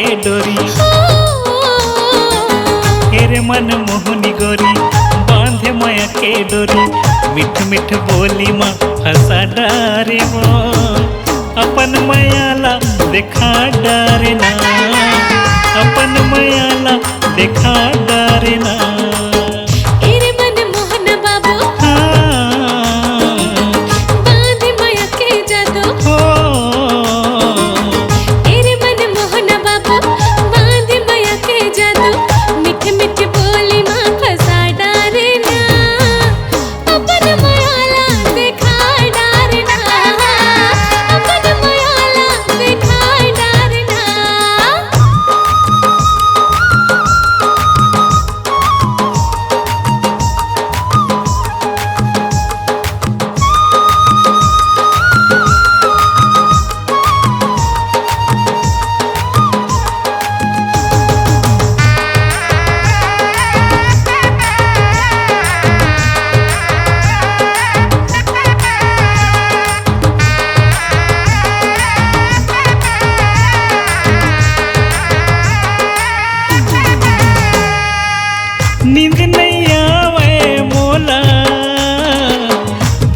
के डोरी। हेरे मन मोहनी गोरी बांधे माया के डोरी। मिठ मिठ बोली माँ हंसा डारे वो अपन मायाला देखा डारे ना। अपन मायाला देखा डारे ना। नींद नहीं आवे मोला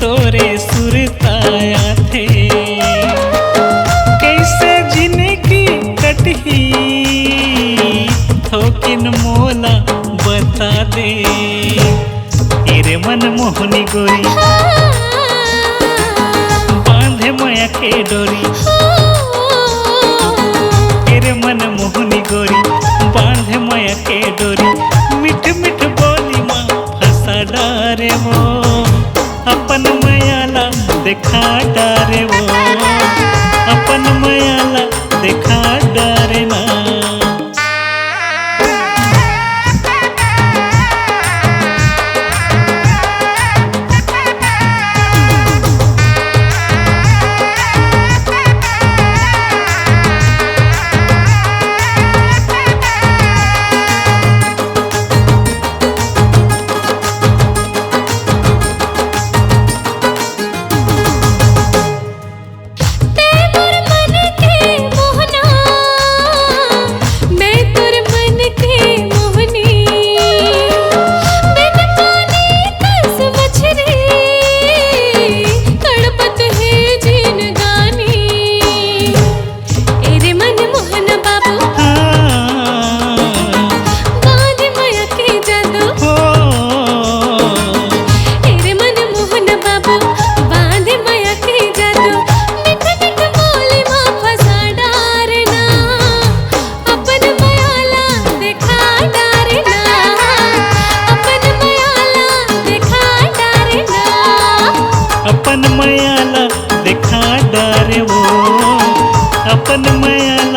तोरे सुरताया थे। कैसे जिंदगी कटही थोकिन मोला बता दे। तेरे मन मोहनी गोरी बांधे माया के डोरी। तेरे मन मोहनी गोरी बांधे माया के डोरी। मिठ मिठ बोली माँ फंसा डारे वो अपन मायाला देखा डारे वो। अपन मायाला देखा डारे ना। अपन मायाला देखा डारे वो अपन मायाला